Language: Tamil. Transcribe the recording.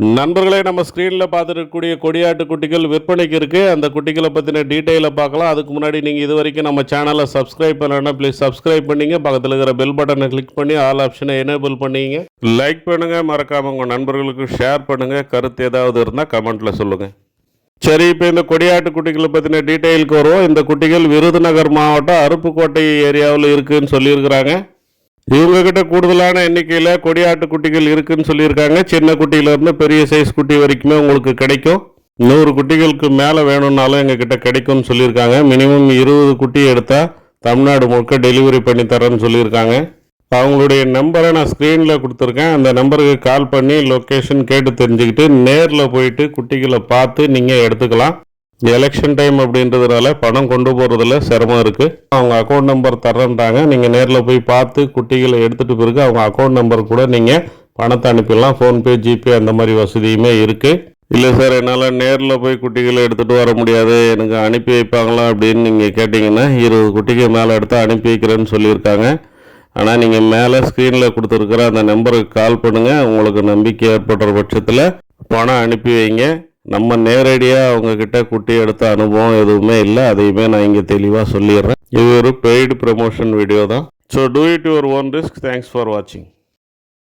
நண்பர்களே, நம்ம ஸ்க்ரீனில் பார்த்துருக்கக்கூடிய கொடியாட்டு குட்டிகள் விற்பனைக்கு இருக்குது. அந்த குட்டிகளை பற்றின டீட்டெயிலை பார்க்கலாம். அதுக்கு முன்னாடி நீங்கள் இது வரைக்கும் நம்ம சேனலை சப்ஸ்கிரைப் பண்ணலைன்னா ப்ளீஸ் சப்ஸ்கிரைப் பண்ணிங்க. பக்கத்தில் இருக்கிற பெல் பட்டனை கிளிக் பண்ணி ஆல் ஆப்ஷனை எனேபிள் பண்ணிங்க. லைக் பண்ணுங்கள், மறக்காமல் உங்கள் நண்பர்களுக்கு ஷேர் பண்ணுங்கள். கருத்து ஏதாவது இருந்தால் கமெண்ட்டில் சொல்லுங்கள். சரி, இப்போ இந்த கொடியாட்டு குட்டிகளை பற்றின டீட்டெயிலுக்கு வருவோம். இந்த குட்டிகள் விருதுநகர் மாவட்டம் அருப்புக்கோட்டை ஏரியாவில் இருக்குதுன்னு சொல்லியிருக்கிறாங்க. இவங்ககிட்ட கூடுதலான எண்ணிக்கையில் கொடியாட்டு குட்டிகள் இருக்குன்னு சொல்லியிருக்காங்க. சின்ன குட்டியிலேருந்து பெரிய சைஸ் குட்டி வரைக்குமே உங்களுக்கு கிடைக்கும். 100 குட்டிகளுக்கு மேலே வேணும்னாலும் எங்ககிட்ட கிடைக்கும்னு சொல்லியிருக்காங்க. மினிமம் 20 குட்டி எடுத்தால் தமிழ்நாடு முழுக்க டெலிவரி பண்ணி தரேன்னு சொல்லியிருக்காங்க. அவங்களுடைய நம்பரை நான் ஸ்க்ரீனில் கொடுத்துருக்கேன். அந்த நம்பருக்கு கால் பண்ணி லொக்கேஷன் கேட்டு தெரிஞ்சுக்கிட்டு நேரில் போயிட்டு குட்டிகளை பார்த்து நீங்கள் எடுத்துக்கலாம். எலெக்ஷன் டைம் அப்படின்றதுனால பணம் கொண்டு போகிறதுல சிரமம் இருக்குது. அவங்க அக்கௌண்ட் நம்பர் தரேன்ட்டாங்க. நீங்கள் நேரில் போய் பார்த்து குட்டிகளை எடுத்துகிட்டு பிறகு அவங்க அக்கௌண்ட் நம்பர் கூட நீங்கள் பணத்தை அனுப்பிடலாம். ஃபோன்பே, ஜிபே அந்த மாதிரி வசதியுமே இருக்குது. இல்லை சார், என்னால் நேரில் போய் குட்டிகளை எடுத்துகிட்டு வர முடியாது, எனக்கு அனுப்பி வைப்பாங்களா அப்படின்னு நீங்கள் கேட்டிங்கன்னா 20 குட்டிக்கு மேலே எடுத்து அனுப்பி வைக்கிறேன்னு சொல்லியிருக்காங்க. ஆனால் நீங்கள் மேலே ஸ்க்ரீனில் கொடுத்துருக்குற அந்த நம்பருக்கு கால் பண்ணுங்கள். உங்களுக்கு நம்பிக்கை ஏற்படுற பட்சத்தில் பணம் அனுப்பி வைங்க. நம்ம நேரடியாக அவங்கக்கிட்ட குட்டி எடுத்த அனுபவம் எதுவுமே இல்லை. அதையுமே நான் இங்கே தெளிவாக சொல்லிடுறேன். இது ஒரு பெய்டு ப்ரமோஷன் வீடியோ தான். So do it your own risk. Thanks for வாட்சிங்.